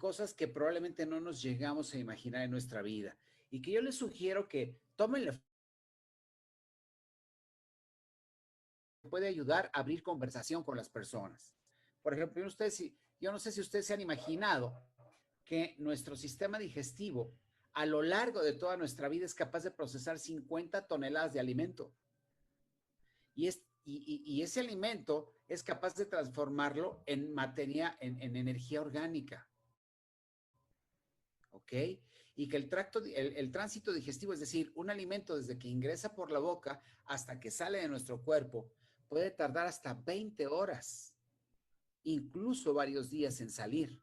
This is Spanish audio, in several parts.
cosas que probablemente no nos llegamos a imaginar en nuestra vida y que yo les sugiero que tomen la puede ayudar a abrir conversación con las personas. Por ejemplo, yo no sé si ustedes se han imaginado que nuestro sistema digestivo a lo largo de toda nuestra vida es capaz de procesar 50 toneladas de alimento. Y ese alimento es capaz de transformarlo en materia, en energía orgánica. ¿Ok? Y que el tránsito digestivo, es decir, un alimento desde que ingresa por la boca hasta que sale de nuestro cuerpo, puede tardar hasta 20 horas, incluso varios días en salir.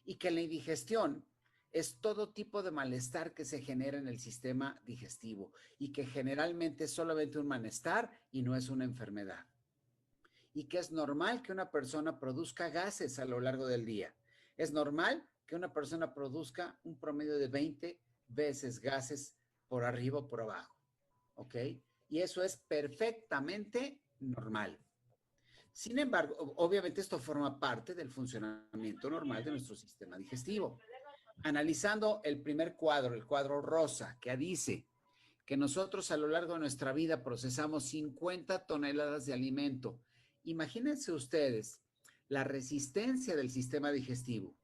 Y que la indigestión es todo tipo de malestar que se genera en el sistema digestivo y que generalmente es solamente un malestar y no es una enfermedad. Y que es normal que una persona produzca gases a lo largo del día. Es normal que una persona produzca un promedio de 20 veces gases por arriba o por abajo. ¿Ok? Y eso es perfectamente normal. Sin embargo, obviamente esto forma parte del funcionamiento normal de nuestro sistema digestivo. Analizando el primer cuadro, el cuadro rosa, que dice que nosotros a lo largo de nuestra vida procesamos 50 toneladas de alimento. Imagínense ustedes la resistencia del sistema digestivo.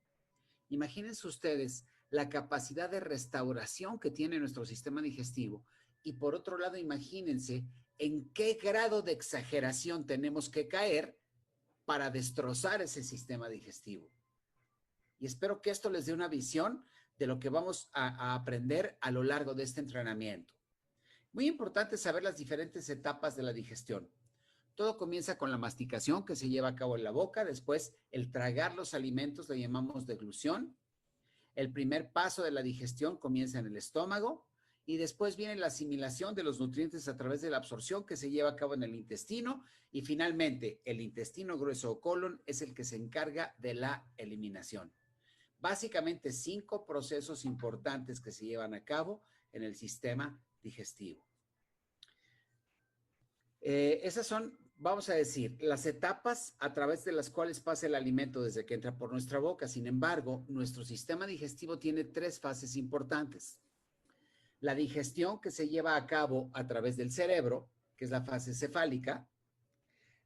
Imagínense ustedes la capacidad de restauración que tiene nuestro sistema digestivo. Y por otro lado, imagínense en qué grado de exageración tenemos que caer para destrozar ese sistema digestivo. Y espero que esto les dé una visión de lo que vamos a aprender a lo largo de este entrenamiento. Muy importante saber las diferentes etapas de la digestión. Todo comienza con la masticación que se lleva a cabo en la boca, después el tragar los alimentos lo llamamos deglución. El primer paso de la digestión comienza en el estómago y después viene la asimilación de los nutrientes a través de la absorción que se lleva a cabo en el intestino y finalmente el intestino grueso o colon es el que se encarga de la eliminación. Básicamente 5 procesos importantes que se llevan a cabo en el sistema digestivo. Esas son, vamos a decir, las etapas a través de las cuales pasa el alimento desde que entra por nuestra boca. Sin embargo, nuestro sistema digestivo tiene 3 fases importantes. La digestión que se lleva a cabo a través del cerebro, que es la fase cefálica.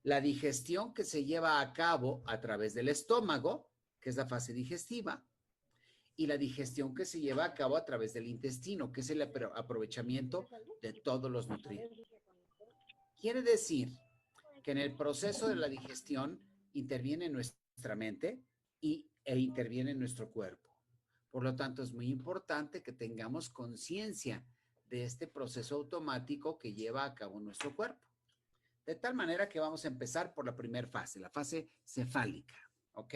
La digestión que se lleva a cabo a través del estómago, que es la fase digestiva. Y la digestión que se lleva a cabo a través del intestino, que es el aprovechamiento de todos los nutrientes. Quiere decir que en el proceso de la digestión interviene nuestra mente e interviene nuestro cuerpo. Por lo tanto, es muy importante que tengamos conciencia de este proceso automático que lleva a cabo nuestro cuerpo. De tal manera que vamos a empezar por la primera fase, la fase cefálica, ¿ok?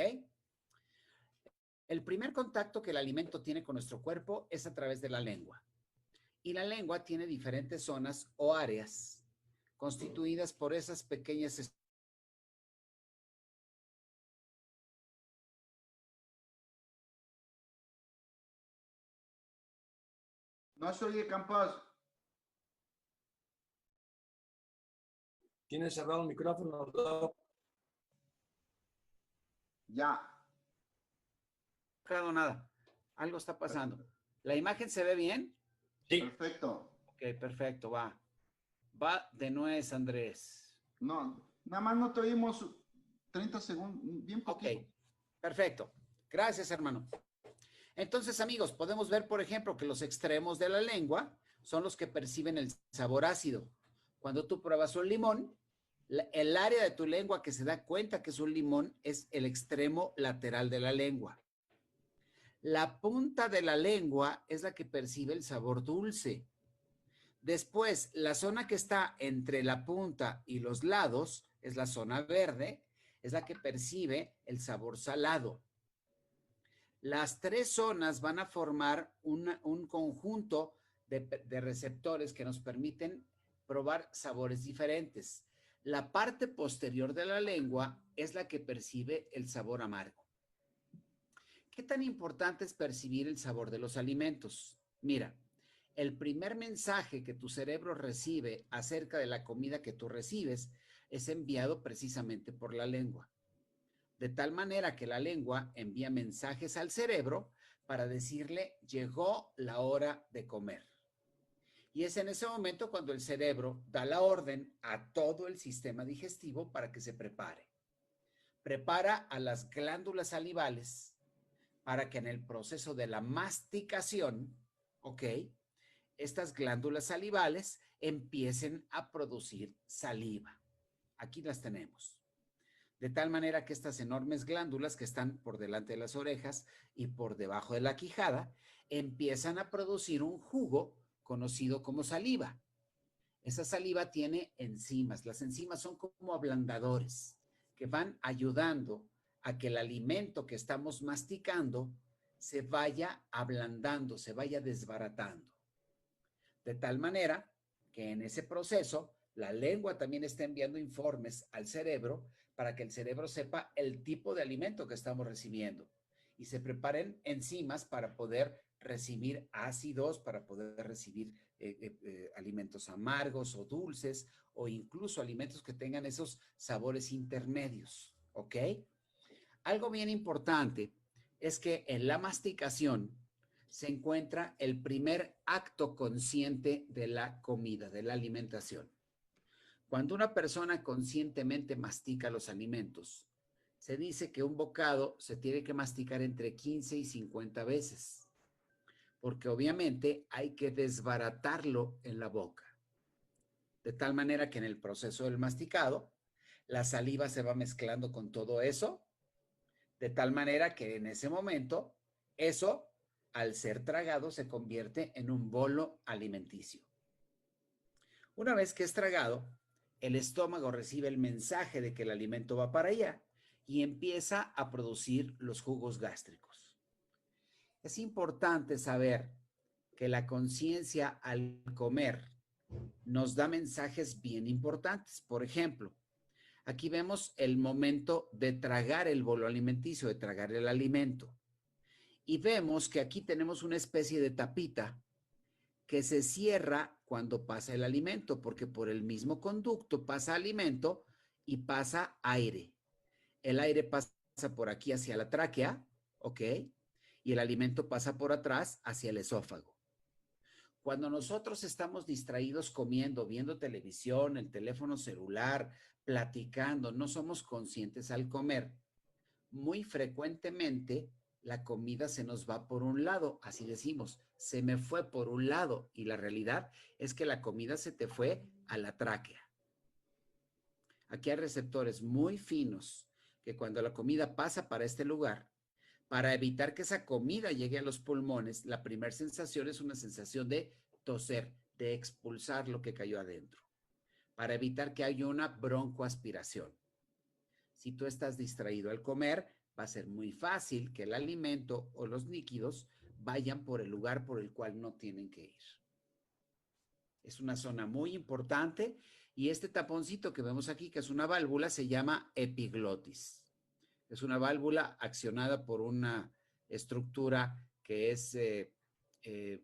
El primer contacto que el alimento tiene con nuestro cuerpo es a través de la lengua. Y la lengua tiene diferentes zonas o áreas constituidas por esas pequeñas No se oye, Campos. Tiene cerrado el micrófono. Ya. No, nada. Algo está pasando. ¿La imagen se ve bien? Sí. Perfecto. Ok, perfecto, va. Va de nuez, Andrés. No, nada más no te oímos 30 segundos, bien poquito. Ok, perfecto. Gracias, hermano. Entonces, amigos, podemos ver, por ejemplo, que los extremos de la lengua son los que perciben el sabor ácido. Cuando tú pruebas un limón, el área de tu lengua que se da cuenta que es un limón es el extremo lateral de la lengua. La punta de la lengua es la que percibe el sabor dulce. Después, la zona que está entre la punta y los lados es la zona verde, es la que percibe el sabor salado. Las 3 zonas van a formar un conjunto de receptores que nos permiten probar sabores diferentes. La parte posterior de la lengua es la que percibe el sabor amargo. ¿Qué tan importante es percibir el sabor de los alimentos? Mira, el primer mensaje que tu cerebro recibe acerca de la comida que tú recibes es enviado precisamente por la lengua. de tal manera que la lengua envía mensajes al cerebro para decirle, llegó la hora de comer. Y es en ese momento cuando el cerebro da la orden a todo el sistema digestivo para que se prepare. Prepara a las glándulas salivales para que en el proceso de la masticación, ¿ok?, estas glándulas salivales empiecen a producir saliva. Aquí las tenemos. De tal manera que estas enormes glándulas que están por delante de las orejas y por debajo de la quijada empiezan a producir un jugo conocido como saliva. Esa saliva tiene enzimas. Las enzimas son como ablandadores que van ayudando a que el alimento que estamos masticando se vaya ablandando, se vaya desbaratando. De tal manera que en ese proceso la lengua también está enviando informes al cerebro para que el cerebro sepa el tipo de alimento que estamos recibiendo y se preparen enzimas para poder recibir ácidos, para poder recibir alimentos amargos o dulces o incluso alimentos que tengan esos sabores intermedios, ¿ok? Algo bien importante es que en la masticación se encuentra el primer acto consciente de la comida, de la alimentación. Cuando una persona conscientemente mastica los alimentos, se dice que un bocado se tiene que masticar entre 15 y 50 veces, porque obviamente hay que desbaratarlo en la boca. De tal manera que en el proceso del masticado, la saliva se va mezclando con todo eso, de tal manera que en ese momento, eso, al ser tragado, se convierte en un bolo alimenticio. Una vez que es tragado, el estómago recibe el mensaje de que el alimento va para allá y empieza a producir los jugos gástricos. Es importante saber que la conciencia al comer nos da mensajes bien importantes. Por ejemplo, aquí vemos el momento de tragar el bolo alimenticio, de tragar el alimento. Y vemos que aquí tenemos una especie de tapita que se cierra cuando pasa el alimento, porque por el mismo conducto pasa alimento y pasa aire. El aire pasa por aquí hacia la tráquea, ¿ok? Y el alimento pasa por atrás hacia el esófago. Cuando nosotros estamos distraídos comiendo, viendo televisión, el teléfono celular, platicando, no somos conscientes al comer, muy frecuentemente la comida se nos va por un lado, así decimos, se me fue por un lado, y la realidad es que la comida se te fue a la tráquea. Aquí hay receptores muy finos que cuando la comida pasa para este lugar, para evitar que esa comida llegue a los pulmones, la primera sensación es una sensación de toser, de expulsar lo que cayó adentro, para evitar que haya una broncoaspiración. Si tú estás distraído al comer, va a ser muy fácil que el alimento o los líquidos vayan por el lugar por el cual no tienen que ir. Es una zona muy importante y este taponcito que vemos aquí, que es una válvula, se llama epiglotis. Es una válvula accionada por una estructura que es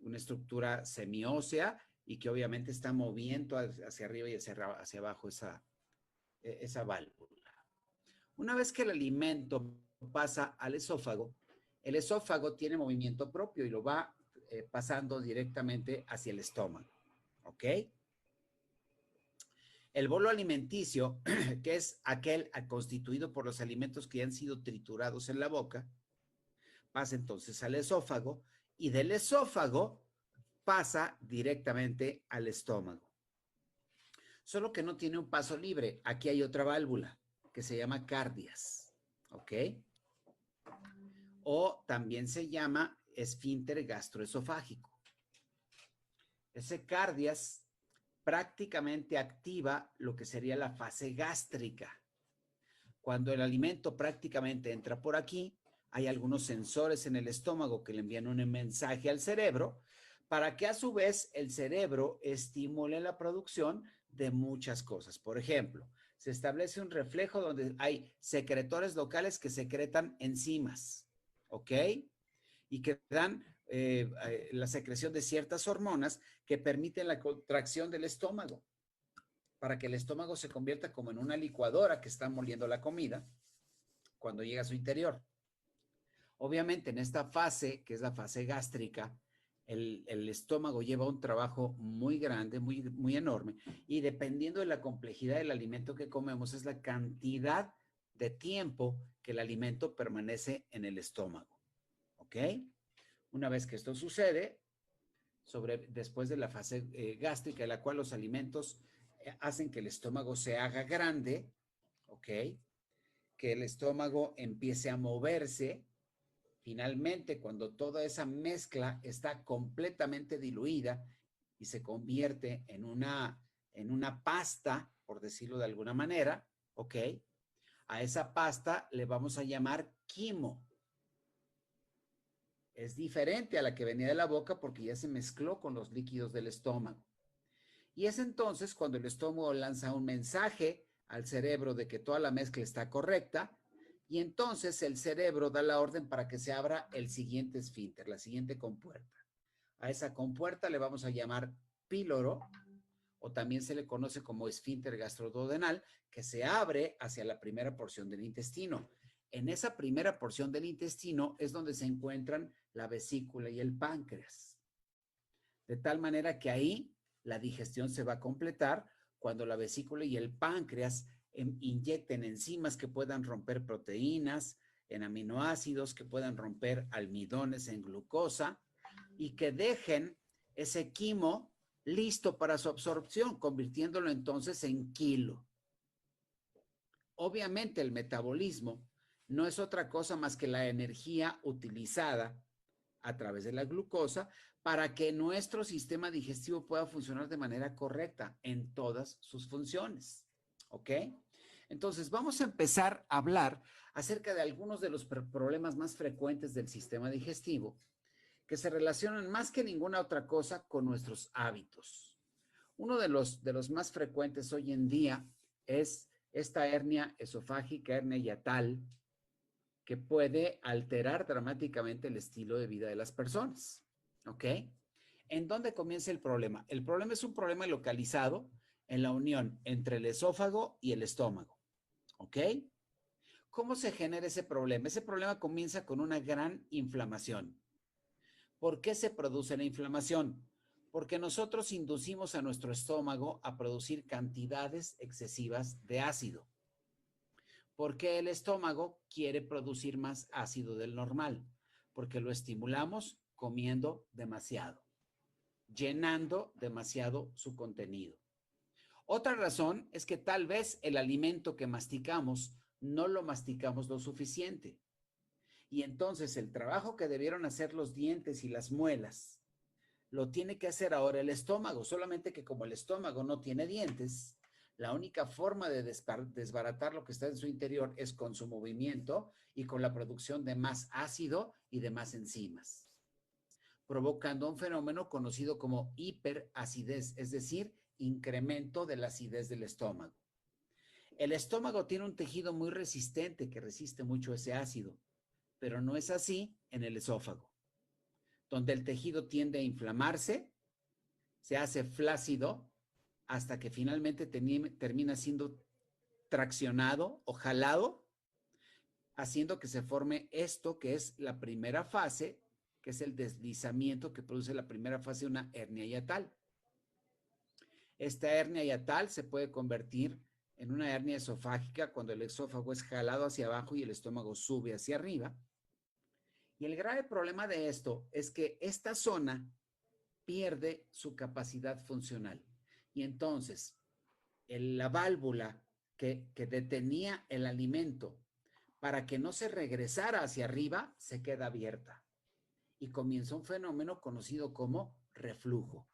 una estructura semiósea y que obviamente está moviendo hacia arriba y hacia abajo esa válvula. Una vez que el alimento pasa al esófago, el esófago tiene movimiento propio y lo va pasando directamente hacia el estómago, ¿ok? El bolo alimenticio, que es aquel constituido por los alimentos que han sido triturados en la boca, pasa entonces al esófago y del esófago pasa directamente al estómago. Solo que no tiene un paso libre. Aquí hay otra válvula que se llama cardias, ¿ok? O también se llama esfínter gastroesofágico. Ese cardias prácticamente activa lo que sería la fase gástrica. Cuando el alimento prácticamente entra por aquí, hay algunos sensores en el estómago que le envían un mensaje al cerebro para que a su vez el cerebro estimule la producción de muchas cosas. Por ejemplo, se establece un reflejo donde hay secretores locales que secretan enzimas, ¿ok? Y que dan la secreción de ciertas hormonas que permiten la contracción del estómago, para que el estómago se convierta como en una licuadora que está moliendo la comida. cuando llega a su interior. Obviamente, en esta fase, que es la fase gástrica, el estómago lleva un trabajo muy grande, muy enorme, y dependiendo de la complejidad del alimento que comemos, es la cantidad de tiempo que el alimento permanece en el estómago. ¿Ok? Una vez que esto sucede, después de la fase gástrica, en la cual los alimentos hacen que el estómago se haga grande, ¿ok? Que el estómago empiece a moverse. Finalmente, cuando toda esa mezcla está completamente diluida y se convierte en una pasta, por decirlo de alguna manera, ¿ok? A esa pasta le vamos a llamar quimo. Es diferente a la que venía de la boca porque ya se mezcló con los líquidos del estómago. Y es entonces cuando el estómago lanza un mensaje al cerebro de que toda la mezcla está correcta, y entonces el cerebro da la orden para que se abra el siguiente esfínter, la siguiente compuerta. A esa compuerta le vamos a llamar píloro, o también se le conoce como esfínter gastroduodenal, que se abre hacia la primera porción del intestino. En esa primera porción del intestino es donde se encuentran la vesícula y el páncreas. De tal manera que ahí la digestión se va a completar cuando la vesícula y el páncreas inyecten enzimas que puedan romper proteínas en aminoácidos, que puedan romper almidones en glucosa y que dejen ese quimo listo para su absorción, convirtiéndolo entonces en kilo. Obviamente el metabolismo no es otra cosa más que la energía utilizada a través de la glucosa para que nuestro sistema digestivo pueda funcionar de manera correcta en todas sus funciones. ¿Ok? Entonces, vamos a empezar a hablar acerca de algunos de los problemas más frecuentes del sistema digestivo que se relacionan más que ninguna otra cosa con nuestros hábitos. Uno de los más frecuentes hoy en día es esta hernia esofágica, hernia hiatal, que puede alterar dramáticamente el estilo de vida de las personas. ¿Ok? ¿En dónde comienza el problema? El problema es un problema localizado en la unión entre el esófago y el estómago. ¿Ok? ¿Cómo se genera ese problema? Ese problema comienza con una gran inflamación. ¿Por qué se produce la inflamación? Porque nosotros inducimos a nuestro estómago a producir cantidades excesivas de ácido. ¿Por qué el estómago quiere producir más ácido del normal? Porque lo estimulamos comiendo demasiado, llenando demasiado su contenido. Otra razón es que tal vez el alimento que masticamos no lo masticamos lo suficiente. Y entonces el trabajo que debieron hacer los dientes y las muelas lo tiene que hacer ahora el estómago, solamente que como el estómago no tiene dientes, la única forma de desbaratar lo que está en su interior es con su movimiento y con la producción de más ácido y de más enzimas, provocando un fenómeno conocido como hiperacidez, es decir, incremento de la acidez del estómago. El estómago tiene un tejido muy resistente que resiste mucho ese ácido, pero no es así en el esófago, donde el tejido tiende a inflamarse, se hace flácido, hasta que finalmente termina siendo traccionado o jalado, haciendo que se forme esto que es la primera fase, que es el deslizamiento que produce la primera fase de una hernia hiatal. Esta hernia hiatal se puede convertir en una hernia esofágica cuando el esófago es jalado hacia abajo y el estómago sube hacia arriba. Y el grave problema de esto es que esta zona pierde su capacidad funcional. Y entonces, la válvula que detenía el alimento para que no se regresara hacia arriba, se queda abierta. Y comienza un fenómeno conocido como reflujo,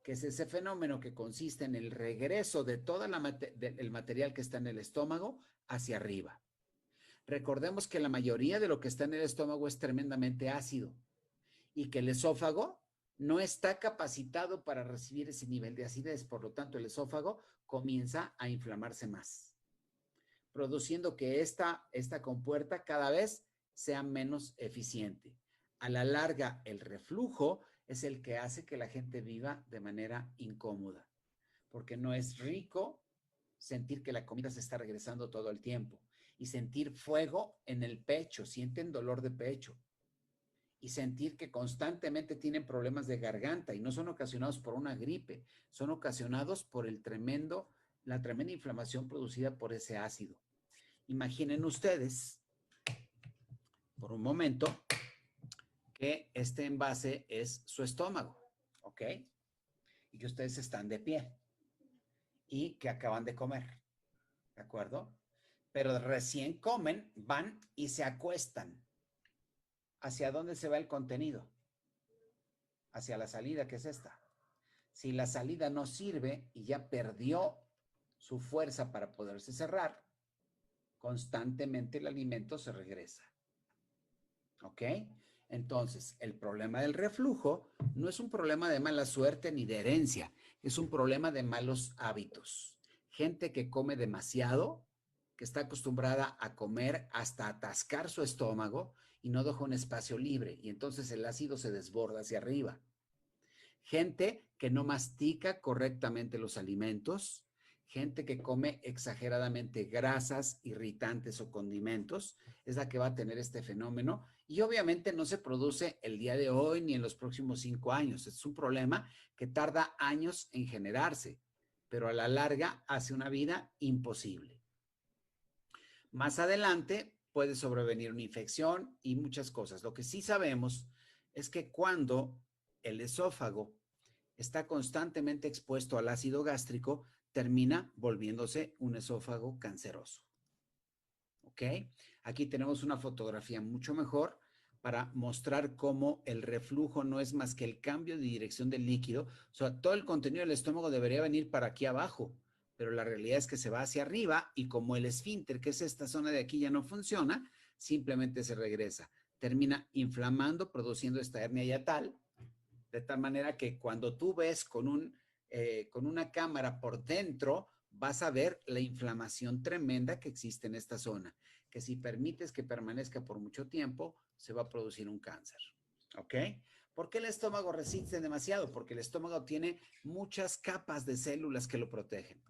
que es ese fenómeno que consiste en el regreso de todo el material que está en el estómago hacia arriba. Recordemos que la mayoría de lo que está en el estómago es tremendamente ácido y que el esófago no está capacitado para recibir ese nivel de acidez. Por lo tanto, el esófago comienza a inflamarse más, produciendo que esta compuerta cada vez sea menos eficiente. A la larga, el reflujo es el que hace que la gente viva de manera incómoda, porque no es rico sentir que la comida se está regresando todo el tiempo. y sentir fuego en el pecho, sienten dolor de pecho y sentir que constantemente tienen problemas de garganta y no son ocasionados por una gripe, son ocasionados por la tremenda inflamación producida por ese ácido. Imaginen ustedes, por un momento, que este envase es su estómago, ¿ok? Y que ustedes están de pie y que acaban de comer, ¿de acuerdo? Pero recién comen, van y se acuestan. ¿Hacia dónde se va el contenido? Hacia la salida, que es esta. Si la salida no sirve y ya perdió su fuerza para poderse cerrar, constantemente el alimento se regresa. ¿Ok? Entonces, el problema del reflujo no es un problema de mala suerte ni de herencia, es un problema de malos hábitos. Gente que come demasiado, que está acostumbrada a comer hasta atascar su estómago y no deja un espacio libre, y entonces el ácido se desborda hacia arriba. Gente que no mastica correctamente los alimentos, gente que come exageradamente grasas, irritantes o condimentos, es la que va a tener este fenómeno y obviamente no se produce el día de hoy ni en los próximos 5 años. Es un problema que tarda años en generarse, pero a la larga hace una vida imposible. Más adelante puede sobrevenir una infección y muchas cosas. Lo que sí sabemos es que cuando el esófago está constantemente expuesto al ácido gástrico, termina volviéndose un esófago canceroso. ¿Ok? Aquí tenemos una fotografía mucho mejor para mostrar cómo el reflujo no es más que el cambio de dirección del líquido. O sea, todo el contenido del estómago debería venir para aquí abajo, pero la realidad es que se va hacia arriba y como el esfínter, que es esta zona de aquí, ya no funciona, simplemente se regresa. Termina inflamando, produciendo esta hernia hiatal, de tal manera que cuando tú ves con una cámara por dentro, vas a ver la inflamación tremenda que existe en esta zona, que si permites que permanezca por mucho tiempo, se va a producir un cáncer. ¿Ok? ¿Por qué el estómago resiste demasiado? Porque el estómago tiene muchas capas de células que lo protegen.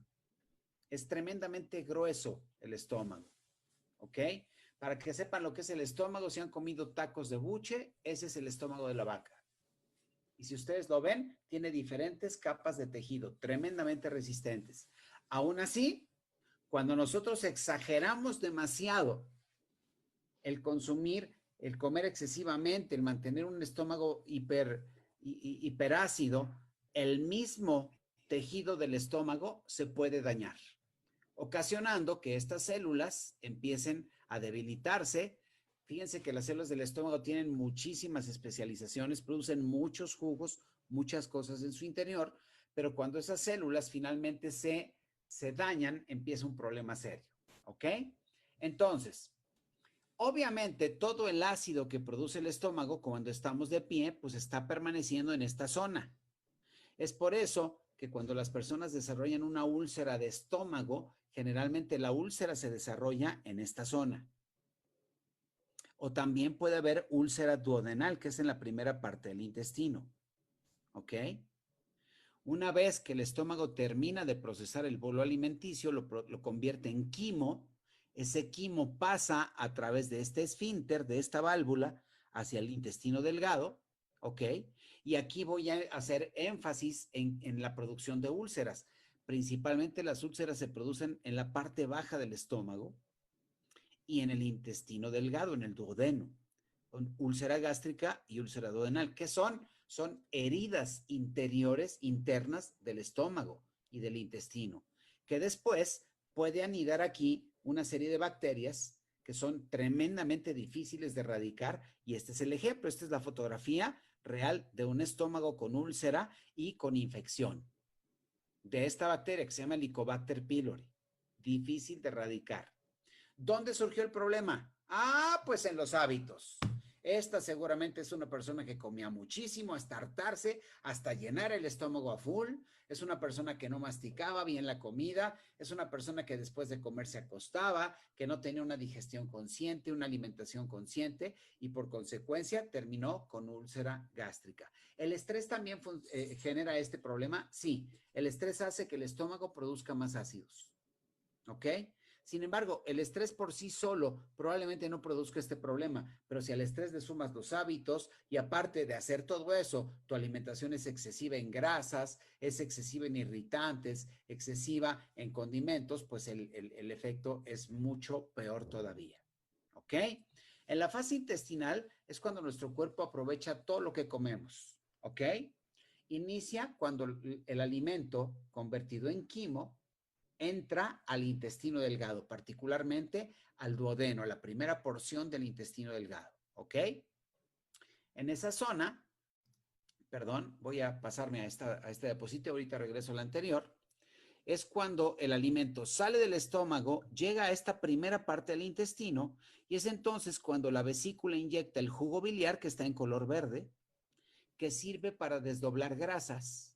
Es tremendamente grueso el estómago. ¿Ok? Para que sepan lo que es el estómago, si han comido tacos de buche, ese es el estómago de la vaca. Y si ustedes lo ven, tiene diferentes capas de tejido, tremendamente resistentes. Aún así, cuando nosotros exageramos demasiado el consumir, el comer excesivamente, el mantener un estómago hiperácido, el mismo tejido del estómago se puede dañar, ocasionando que estas células empiecen a debilitarse. Fíjense que las células del estómago tienen muchísimas especializaciones, producen muchos jugos, muchas cosas en su interior, pero cuando esas células finalmente se dañan, empieza un problema serio, ¿ok? Entonces, obviamente todo el ácido que produce el estómago cuando estamos de pie, pues está permaneciendo en esta zona. Es por eso que cuando las personas desarrollan una úlcera de estómago, generalmente la úlcera se desarrolla en esta zona. O también puede haber úlcera duodenal, que es en la primera parte del intestino. ¿Ok? Una vez que el estómago termina de procesar el bolo alimenticio, lo convierte en quimo. Ese quimo pasa a través de este esfínter, de esta válvula, hacia el intestino delgado. ¿Ok? Y aquí voy a hacer énfasis en la producción de úlceras. Principalmente las úlceras se producen en la parte baja del estómago y en el intestino delgado, en el duodeno. Úlcera gástrica y úlcera duodenal. ¿Qué son? Son heridas interiores, internas del estómago y del intestino, que después puede anidar aquí una serie de bacterias que son tremendamente difíciles de erradicar, y este es el ejemplo. Esta es la fotografía real de un estómago con úlcera y con infección de esta bacteria que se llama Helicobacter pylori, difícil de erradicar. ¿Dónde surgió el problema? Ah, pues en los hábitos. Esta seguramente es una persona que comía muchísimo hasta hartarse, hasta llenar el estómago a full. Es una persona que no masticaba bien la comida. Es una persona que después de comer se acostaba, que no tenía una digestión consciente, una alimentación consciente, y por consecuencia terminó con úlcera gástrica. ¿El estrés también genera este problema? Sí, el estrés hace que el estómago produzca más ácidos. ¿Ok? Sin embargo, el estrés por sí solo probablemente no produzca este problema, pero si al estrés le sumas los hábitos y aparte de hacer todo eso, tu alimentación es excesiva en grasas, es excesiva en irritantes, excesiva en condimentos, pues el efecto es mucho peor todavía. ¿Ok? En la fase intestinal es cuando nuestro cuerpo aprovecha todo lo que comemos. ¿Ok? Inicia cuando el alimento convertido en quimo entra al intestino delgado, particularmente al duodeno, la primera porción del intestino delgado, ¿ok? En esa zona, perdón, voy a pasarme a este diapositiva, ahorita regreso a la anterior, es cuando el alimento sale del estómago, llega a esta primera parte del intestino y es entonces cuando la vesícula inyecta el jugo biliar que está en color verde, que sirve para desdoblar grasas,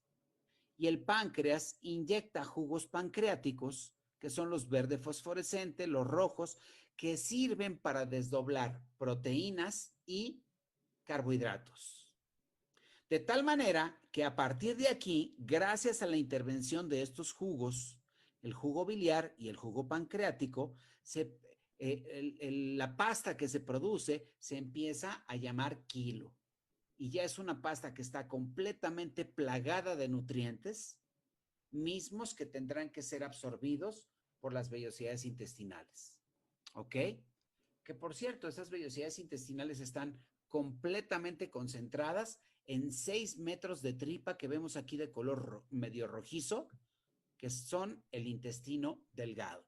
y el páncreas inyecta jugos pancreáticos, que son los verde fosforescentes, los rojos, que sirven para desdoblar proteínas y carbohidratos. De tal manera que a partir de aquí, gracias a la intervención de estos jugos, el jugo biliar y el jugo pancreático, la pasta que se produce se empieza a llamar quilo. Y ya es una pasta que está completamente plagada de nutrientes, mismos que tendrán que ser absorbidos por las vellosidades intestinales. ¿Ok? Que por cierto, esas vellosidades intestinales están completamente concentradas en 6 metros de tripa que vemos aquí de color medio rojizo, que son el intestino delgado.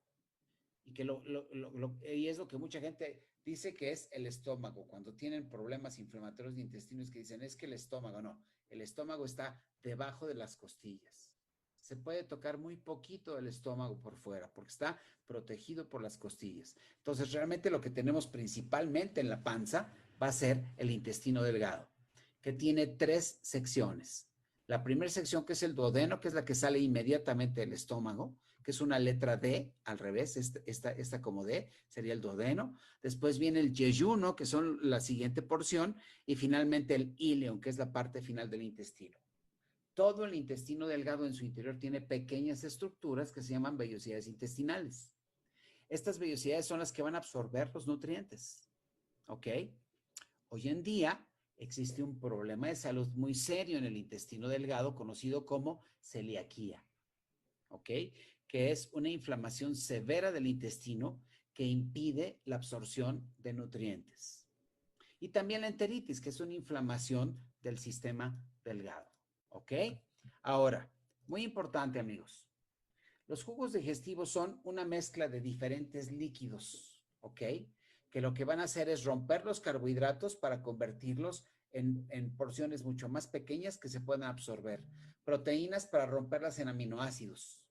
Y, y es lo que mucha gente dice que es el estómago. Cuando tienen problemas inflamatorios de intestinos que dicen, es que el estómago, no. El estómago está debajo de las costillas. Se puede tocar muy poquito el estómago por fuera porque está protegido por las costillas. Entonces, realmente lo que tenemos principalmente en la panza va a ser el intestino delgado, que tiene 3 secciones. La primera sección, que es el duodeno, que es la que sale inmediatamente del estómago, que es una letra D, al revés, esta como D, sería el duodeno. Después viene el yeyuno, que son la siguiente porción, y finalmente el íleon, que es la parte final del intestino. Todo el intestino delgado en su interior tiene pequeñas estructuras que se llaman vellosidades intestinales. Estas vellosidades son las que van a absorber los nutrientes. ¿Ok? Hoy en día existe un problema de salud muy serio en el intestino delgado conocido como celiaquía. ¿Ok? Que es una inflamación severa del intestino que impide la absorción de nutrientes. Y también la enteritis, que es una inflamación del sistema delgado. ¿Ok? Ahora, muy importante, amigos. Los jugos digestivos son una mezcla de diferentes líquidos, ¿ok? Que lo que van a hacer es romper los carbohidratos para convertirlos en porciones mucho más pequeñas que se puedan absorber. Proteínas para romperlas en aminoácidos.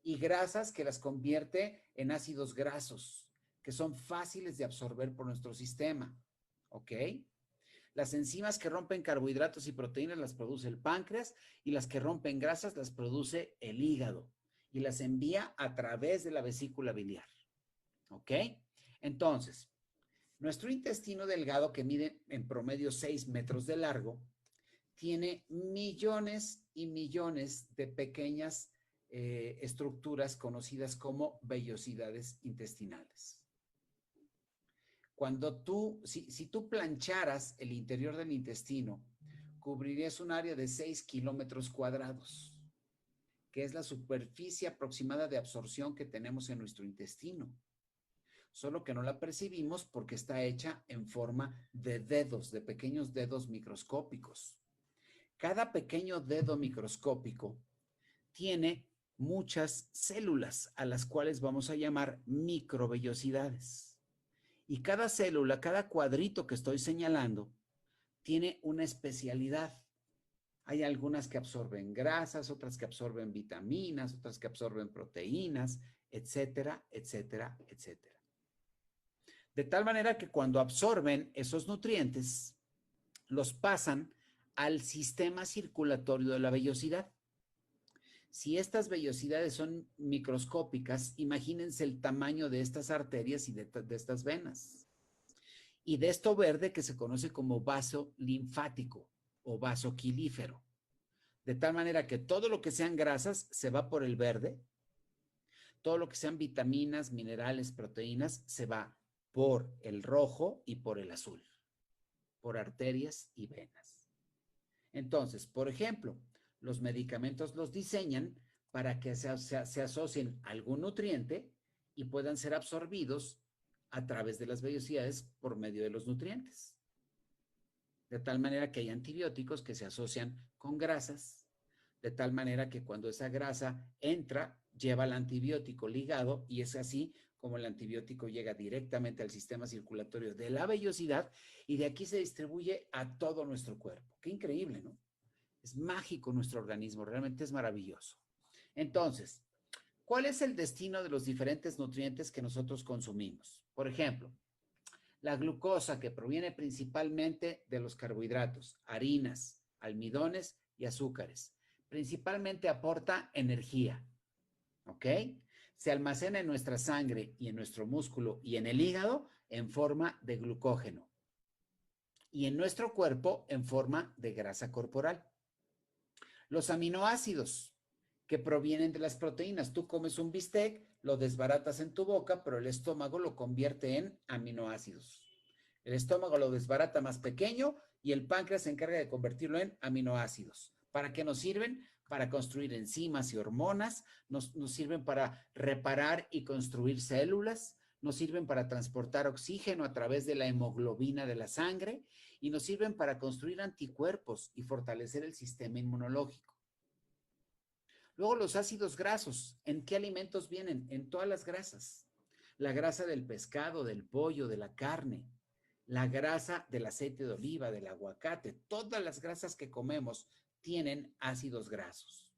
Y grasas que las convierte en ácidos grasos, que son fáciles de absorber por nuestro sistema, ¿ok? Las enzimas que rompen carbohidratos y proteínas las produce el páncreas y las que rompen grasas las produce el hígado y las envía a través de la vesícula biliar. ¿Ok? Entonces, nuestro intestino delgado, que mide en promedio 6 metros de largo, tiene millones y millones de pequeñas estructuras conocidas como vellosidades intestinales. Cuando si tú plancharas el interior del intestino, cubrirías un área de 6 kilómetros cuadrados, que es la superficie aproximada de absorción que tenemos en nuestro intestino. Solo que no la percibimos porque está hecha en forma de dedos, de pequeños dedos microscópicos. Cada pequeño dedo microscópico tiene muchas células a las cuales vamos a llamar microvellosidades. Y cada célula, cada cuadrito que estoy señalando, tiene una especialidad. Hay algunas que absorben grasas, otras que absorben vitaminas, otras que absorben proteínas, etcétera, etcétera, etcétera. De tal manera que cuando absorben esos nutrientes, los pasan al sistema circulatorio de la vellosidad. Si estas vellosidades son microscópicas, imagínense el tamaño de estas arterias y de estas venas. Y de esto verde que se conoce como vaso linfático o vaso quilífero. De tal manera que todo lo que sean grasas se va por el verde, todo lo que sean vitaminas, minerales, proteínas, se va por el rojo y por el azul, por arterias y venas. Entonces, por ejemplo, los medicamentos los diseñan para que se asocien a algún nutriente y puedan ser absorbidos a través de las vellosidades por medio de los nutrientes. De tal manera que hay antibióticos que se asocian con grasas, de tal manera que cuando esa grasa entra, lleva el antibiótico ligado y es así como el antibiótico llega directamente al sistema circulatorio de la vellosidad y de aquí se distribuye a todo nuestro cuerpo. Qué increíble, ¿no? Es mágico nuestro organismo, realmente es maravilloso. Entonces, ¿cuál es el destino de los diferentes nutrientes que nosotros consumimos? Por ejemplo, la glucosa, que proviene principalmente de los carbohidratos, harinas, almidones y azúcares. Principalmente aporta energía, ¿ok? Se almacena en nuestra sangre y en nuestro músculo y en el hígado en forma de glucógeno y en nuestro cuerpo en forma de grasa corporal. Los aminoácidos, que provienen de las proteínas. Tú comes un bistec, lo desbaratas en tu boca, pero el estómago lo convierte en aminoácidos. El estómago lo desbarata más pequeño y el páncreas se encarga de convertirlo en aminoácidos. ¿Para qué nos sirven? Para construir enzimas y hormonas, nos sirven para reparar y construir células, nos sirven para transportar oxígeno a través de la hemoglobina de la sangre y nos sirven para construir anticuerpos y fortalecer el sistema inmunológico. Luego los ácidos grasos, ¿en qué alimentos vienen? En todas las grasas. La grasa del pescado, del pollo, de la carne, la grasa del aceite de oliva, del aguacate, todas las grasas que comemos tienen ácidos grasos.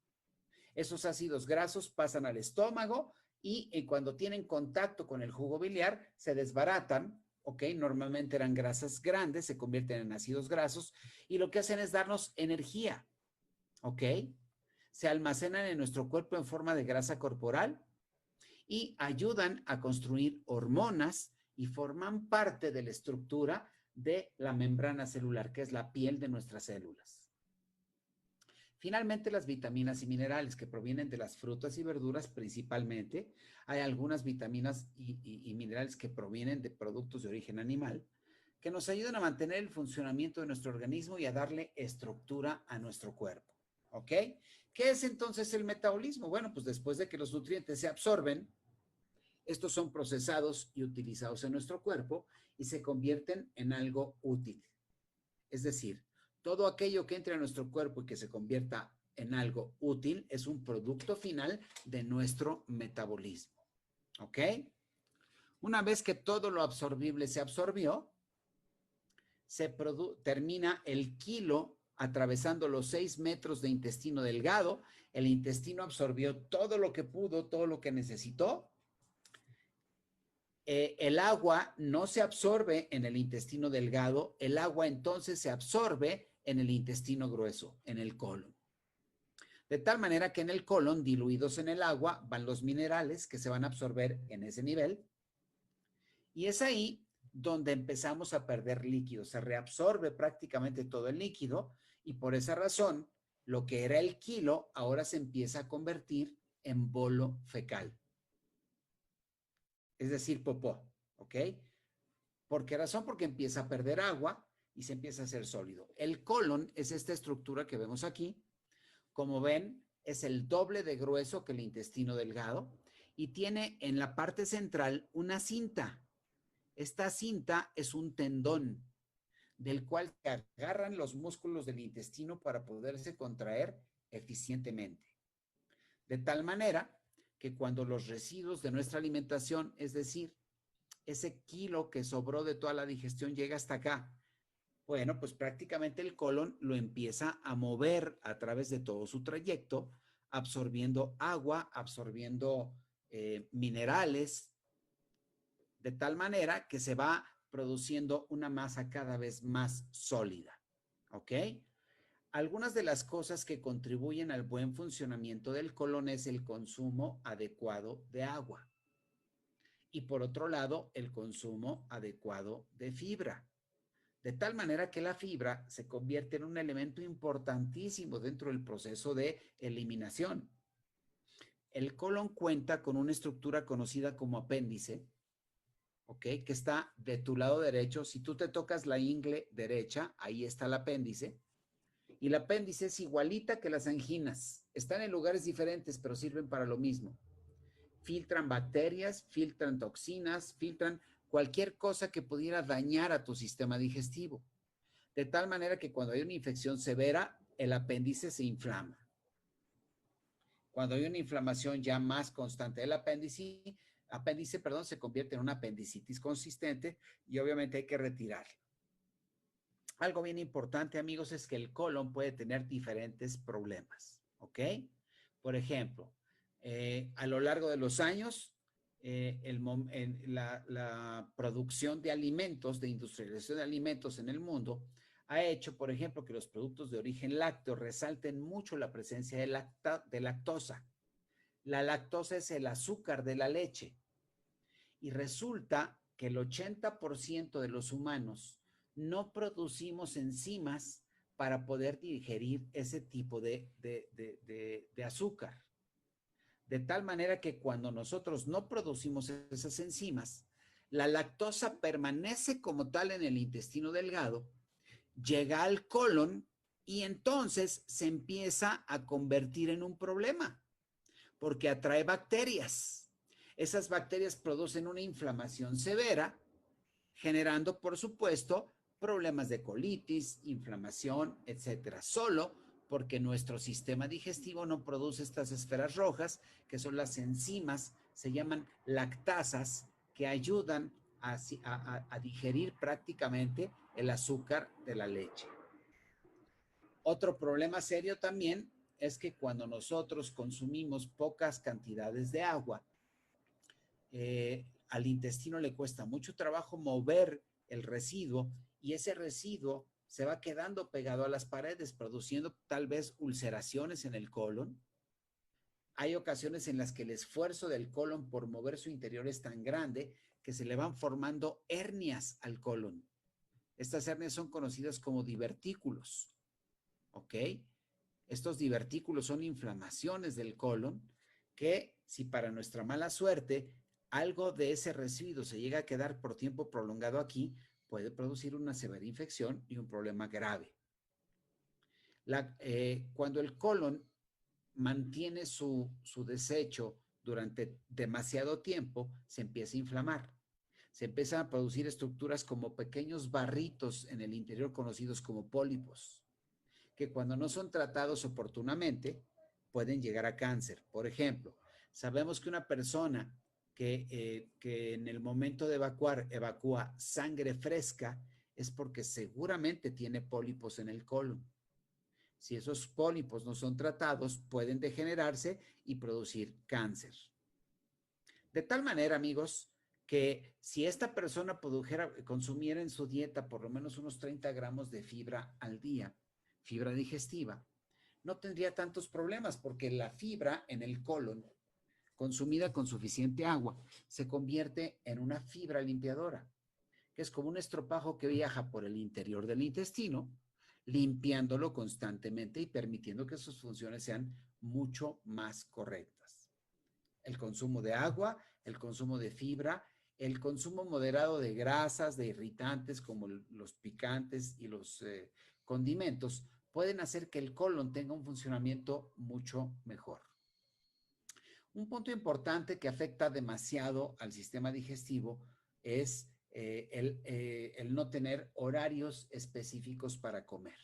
Esos ácidos grasos pasan al estómago y cuando tienen contacto con el jugo biliar se desbaratan, ¿ok? Normalmente eran grasas grandes, se convierten en ácidos grasos y lo que hacen es darnos energía, ¿ok? Se almacenan en nuestro cuerpo en forma de grasa corporal y ayudan a construir hormonas y forman parte de la estructura de la membrana celular, que es la piel de nuestras células. Finalmente, las vitaminas y minerales que provienen de las frutas y verduras principalmente. Hay algunas vitaminas y minerales que provienen de productos de origen animal que nos ayudan a mantener el funcionamiento de nuestro organismo y a darle estructura a nuestro cuerpo. ¿Ok? ¿Qué es entonces el metabolismo? Bueno, pues después de que los nutrientes se absorben, estos son procesados y utilizados en nuestro cuerpo y se convierten en algo útil. Es decir, todo aquello que entre a nuestro cuerpo y que se convierta en algo útil es un producto final de nuestro metabolismo. ¿Ok? Una vez que todo lo absorbible se absorbió, termina el kilo atravesando los 6 metros de intestino delgado. El intestino absorbió todo lo que pudo, todo lo que necesitó. El agua no se absorbe en el intestino delgado, el agua entonces se absorbe en el intestino grueso, en el colon. De tal manera que en el colon, diluidos en el agua, van los minerales que se van a absorber en ese nivel. Y es ahí donde empezamos a perder líquido. Se reabsorbe prácticamente todo el líquido y por esa razón, lo que era el kilo ahora se empieza a convertir en bolo fecal. Es decir, popó, ¿ok? ¿Por qué razón? Porque empieza a perder agua y se empieza a hacer sólido. El colon es esta estructura que vemos aquí. Como ven, es el doble de grueso que el intestino delgado y tiene en la parte central una cinta. Esta cinta es un tendón del cual se agarran los músculos del intestino para poderse contraer eficientemente. De tal manera que cuando los residuos de nuestra alimentación, es decir, ese kilo que sobró de toda la digestión llega hasta acá, bueno, pues prácticamente el colon lo empieza a mover a través de todo su trayecto, absorbiendo agua, absorbiendo minerales, de tal manera que se va produciendo una masa cada vez más sólida, ¿ok? Algunas de las cosas que contribuyen al buen funcionamiento del colon es el consumo adecuado de agua y por otro lado el consumo adecuado de fibra. De tal manera que la fibra se convierte en un elemento importantísimo dentro del proceso de eliminación. El colon cuenta con una estructura conocida como apéndice, ¿ok? Que está de tu lado derecho. Si tú te tocas la ingle derecha, ahí está el apéndice. Y el apéndice es igualita que las anginas. Están en lugares diferentes, pero sirven para lo mismo. Filtran bacterias, filtran toxinas, filtran cualquier cosa que pudiera dañar a tu sistema digestivo. De tal manera que cuando hay una infección severa, el apéndice se inflama. Cuando hay una inflamación ya más constante del apéndice, se convierte en una apendicitis consistente y obviamente hay que retirarlo. Algo bien importante, amigos, es que el colon puede tener diferentes problemas, ¿ok? Por ejemplo, a lo largo de los años, la producción de alimentos, de industrialización de alimentos en el mundo, ha hecho, por ejemplo, que los productos de origen lácteo resalten mucho la presencia de lactosa. La lactosa es el azúcar de la leche. Y resulta que el 80% de los humanos no producimos enzimas para poder digerir ese tipo de azúcar. De tal manera que cuando nosotros no producimos esas enzimas, la lactosa permanece como tal en el intestino delgado, llega al colon y entonces se empieza a convertir en un problema, porque atrae bacterias. Esas bacterias producen una inflamación severa, generando, por supuesto, problemas de colitis, inflamación, etcétera. Solo porque nuestro sistema digestivo no produce estas esferas rojas, que son las enzimas, se llaman lactasas, que ayudan a digerir prácticamente el azúcar de la leche. Otro problema serio también es que cuando nosotros consumimos pocas cantidades de agua, al intestino le cuesta mucho trabajo mover el residuo y ese residuo se va quedando pegado a las paredes, produciendo tal vez ulceraciones en el colon. Hay ocasiones en las que el esfuerzo del colon por mover su interior es tan grande que se le van formando hernias al colon. Estas hernias son conocidas como divertículos, ¿ok? Estos divertículos son inflamaciones del colon que, si para nuestra mala suerte algo de ese residuo se llega a quedar por tiempo prolongado aquí, puede producir una severa infección y un problema grave. Cuando el colon mantiene su desecho durante demasiado tiempo, se empieza a inflamar. Se empiezan a producir estructuras como pequeños barritos en el interior conocidos como pólipos, que cuando no son tratados oportunamente pueden llegar a cáncer. Por ejemplo, sabemos que una persona que en el momento de evacuar evacúa sangre fresca es porque seguramente tiene pólipos en el colon. Si esos pólipos no son tratados, pueden degenerarse y producir cáncer. De tal manera, amigos, que si esta persona consumiera en su dieta por lo menos unos 30 gramos de fibra al día, fibra digestiva, no tendría tantos problemas porque la fibra en el colon, consumida con suficiente agua, se convierte en una fibra limpiadora, que es como un estropajo que viaja por el interior del intestino, limpiándolo constantemente y permitiendo que sus funciones sean mucho más correctas. El consumo de agua, el consumo de fibra, el consumo moderado de grasas, de irritantes como los picantes y los condimentos, pueden hacer que el colon tenga un funcionamiento mucho mejor. Un punto importante que afecta demasiado al sistema digestivo es el no tener horarios específicos para comer.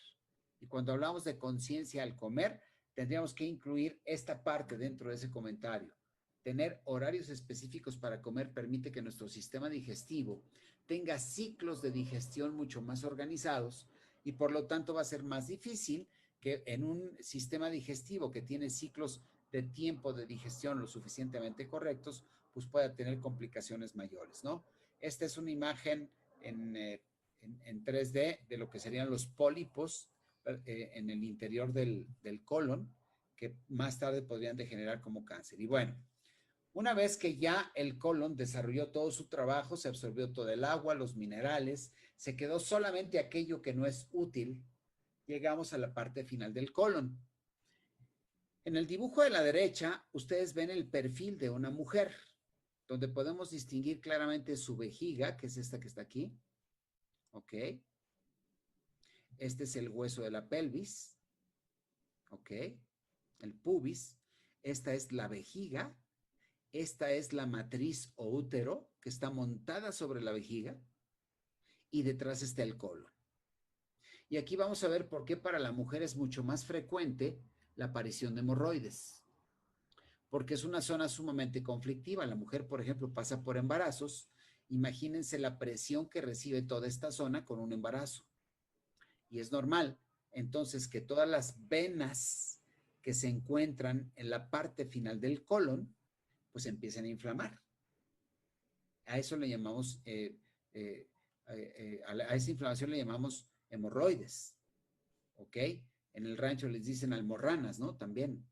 Y cuando hablamos de conciencia al comer, tendríamos que incluir esta parte dentro de ese comentario. Tener horarios específicos para comer permite que nuestro sistema digestivo tenga ciclos de digestión mucho más organizados y por lo tanto va a ser más difícil que en un sistema digestivo que tiene ciclos de tiempo de digestión lo suficientemente correctos, pues pueda tener complicaciones mayores, ¿no? Esta es una imagen en 3D de lo que serían los pólipos en el interior del colon, que más tarde podrían degenerar como cáncer. Y bueno, una vez que ya el colon desarrolló todo su trabajo, se absorbió todo el agua, los minerales, se quedó solamente aquello que no es útil, llegamos a la parte final del colon. En el dibujo de la derecha, ustedes ven el perfil de una mujer, donde podemos distinguir claramente su vejiga, que es esta que está aquí. ¿Ok? Este es el hueso de la pelvis. ¿Ok? El pubis. Esta es la vejiga. Esta es la matriz o útero, que está montada sobre la vejiga. Y detrás está el colon. Y aquí vamos a ver por qué para la mujer es mucho más frecuente la aparición de hemorroides. Porque es una zona sumamente conflictiva. La mujer, por ejemplo, pasa por embarazos. Imagínense la presión que recibe toda esta zona con un embarazo. Y es normal, entonces, que todas las venas que se encuentran en la parte final del colon, pues empiecen a inflamar. A eso le llamamos, a esa inflamación le llamamos hemorroides. ¿Ok? En el rancho les dicen almorranas, ¿no? También.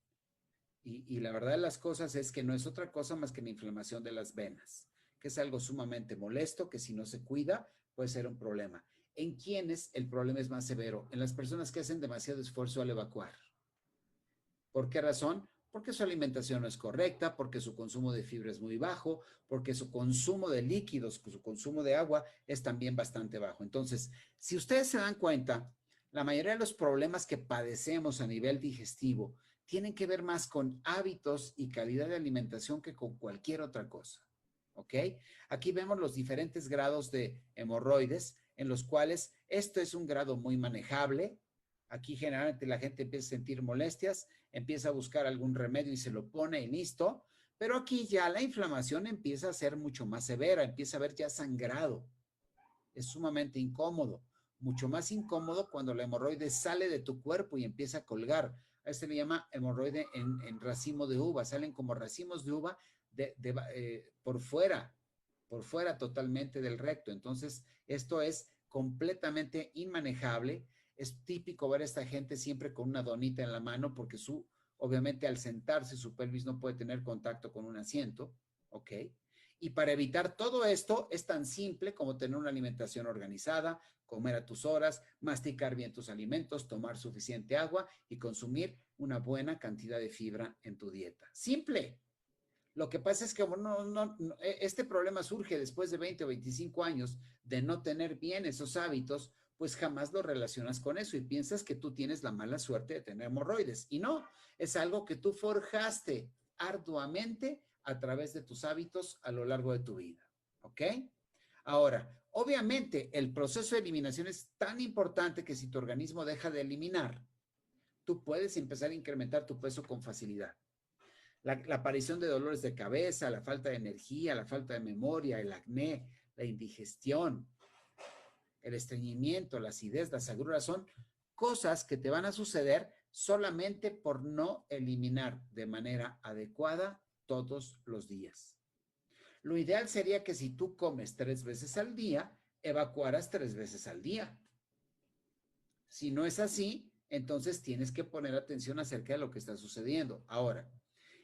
Y la verdad de las cosas es que no es otra cosa más que la inflamación de las venas, que es algo sumamente molesto, que si no se cuida puede ser un problema. ¿En quiénes el problema es más severo? En las personas que hacen demasiado esfuerzo al evacuar. ¿Por qué razón? Porque su alimentación no es correcta, porque su consumo de fibra es muy bajo, porque su consumo de líquidos, su consumo de agua es también bastante bajo. Entonces, si ustedes se dan cuenta, la mayoría de los problemas que padecemos a nivel digestivo tienen que ver más con hábitos y calidad de alimentación que con cualquier otra cosa. ¿Ok? Aquí vemos los diferentes grados de hemorroides, en los cuales esto es un grado muy manejable. Aquí generalmente la gente empieza a sentir molestias, empieza a buscar algún remedio y se lo pone y listo. Pero aquí ya la inflamación empieza a ser mucho más severa, empieza a haber ya sangrado. Es sumamente incómodo, mucho más incómodo cuando la hemorroide sale de tu cuerpo y empieza a colgar. A este le llama hemorroide en racimo de uva, salen como racimos de uva por fuera totalmente del recto. Entonces, esto es completamente inmanejable. Es típico ver a esta gente siempre con una donita en la mano porque obviamente al sentarse su pelvis no puede tener contacto con un asiento, ¿ok? Y para evitar todo esto es tan simple como tener una alimentación organizada, comer a tus horas, masticar bien tus alimentos, tomar suficiente agua y consumir una buena cantidad de fibra en tu dieta. Simple. Lo que pasa es que este problema surge después de 20 o 25 años de no tener bien esos hábitos, pues jamás lo relacionas con eso y piensas que tú tienes la mala suerte de tener hemorroides. Y no, es algo que tú forjaste arduamente a través de tus hábitos a lo largo de tu vida. ¿Ok? Ahora, obviamente el proceso de eliminación es tan importante que si tu organismo deja de eliminar, tú puedes empezar a incrementar tu peso con facilidad. La aparición de dolores de cabeza, la falta de energía, la falta de memoria, el acné, la indigestión, el estreñimiento, la acidez, las agruras son cosas que te van a suceder solamente por no eliminar de manera adecuada todos los días. Lo ideal sería que si tú comes 3 veces al día, evacuaras 3 veces al día. Si no es así, entonces tienes que poner atención acerca de lo que está sucediendo. Ahora,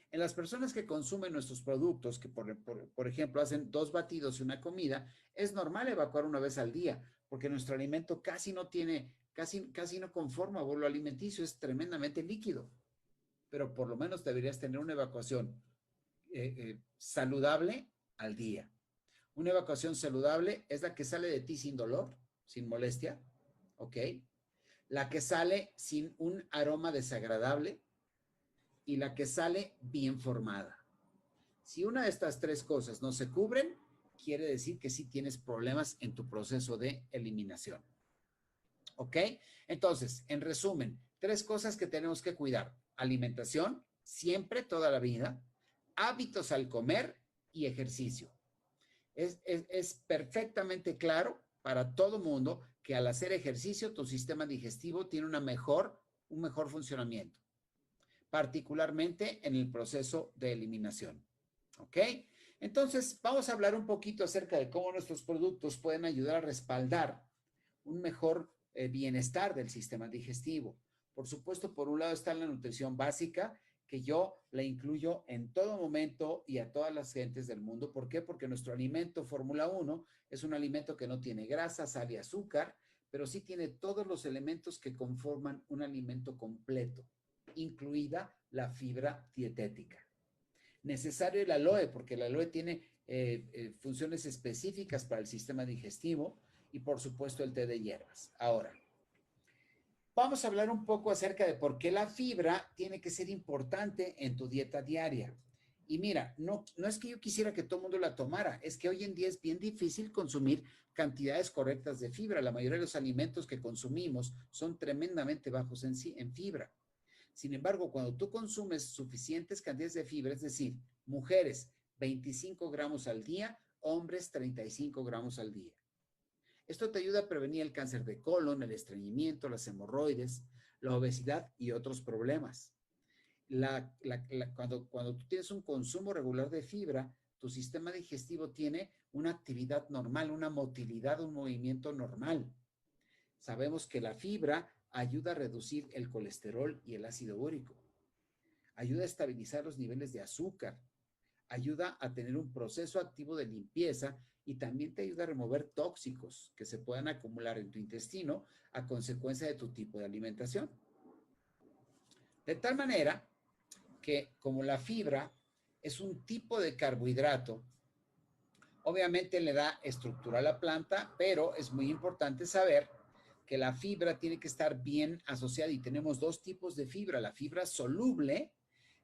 en las personas que consumen nuestros productos, que por ejemplo hacen 2 batidos y una comida, es normal evacuar una vez al día, porque nuestro alimento casi no conforma bolo alimenticio, es tremendamente líquido. Pero por lo menos deberías tener una evacuación saludable al día. Una evacuación saludable es la que sale de ti sin dolor, sin molestia, ¿ok? La que sale sin un aroma desagradable y la que sale bien formada. Si una de estas 3 cosas no se cubren, quiere decir que sí tienes problemas en tu proceso de eliminación. ¿Ok? Entonces, en resumen, 3 cosas que tenemos que cuidar. Alimentación, siempre, toda la vida. Hábitos al comer y ejercicio. Es perfectamente claro para todo mundo que al hacer ejercicio tu sistema digestivo tiene un mejor funcionamiento, particularmente en el proceso de eliminación. ¿Ok? Entonces, vamos a hablar un poquito acerca de cómo nuestros productos pueden ayudar a respaldar un mejor bienestar del sistema digestivo. Por supuesto, por un lado está la nutrición básica, que yo la incluyo en todo momento y a todas las gentes del mundo. ¿Por qué? Porque nuestro alimento Fórmula 1 es un alimento que no tiene grasa, sal y azúcar, pero sí tiene todos los elementos que conforman un alimento completo. incluida la fibra dietética. Necesario el aloe, porque el aloe tiene funciones específicas para el sistema digestivo, y por supuesto el té de hierbas. Ahora, vamos a hablar un poco acerca de por qué la fibra tiene que ser importante en tu dieta diaria. Y mira, no es que yo quisiera que todo el mundo la tomara, es que hoy en día es bien difícil consumir cantidades correctas de fibra. La mayoría de los alimentos que consumimos son tremendamente bajos en fibra. Sin embargo, cuando tú consumes suficientes cantidades de fibra, es decir, mujeres 25 gramos al día, hombres 35 gramos al día. Esto te ayuda a prevenir el cáncer de colon, el estreñimiento, las hemorroides, la obesidad y otros problemas. Cuando tú tienes un consumo regular de fibra, tu sistema digestivo tiene una actividad normal, una motilidad, un movimiento normal. Sabemos que la fibra ayuda a reducir el colesterol y el ácido úrico, ayuda a estabilizar los niveles de azúcar, ayuda a tener un proceso activo de limpieza y también te ayuda a remover tóxicos que se puedan acumular en tu intestino a consecuencia de tu tipo de alimentación. De tal manera que como la fibra es un tipo de carbohidrato, obviamente le da estructura a la planta, pero es muy importante saber que la fibra tiene que estar bien asociada y tenemos dos tipos de fibra. La fibra soluble,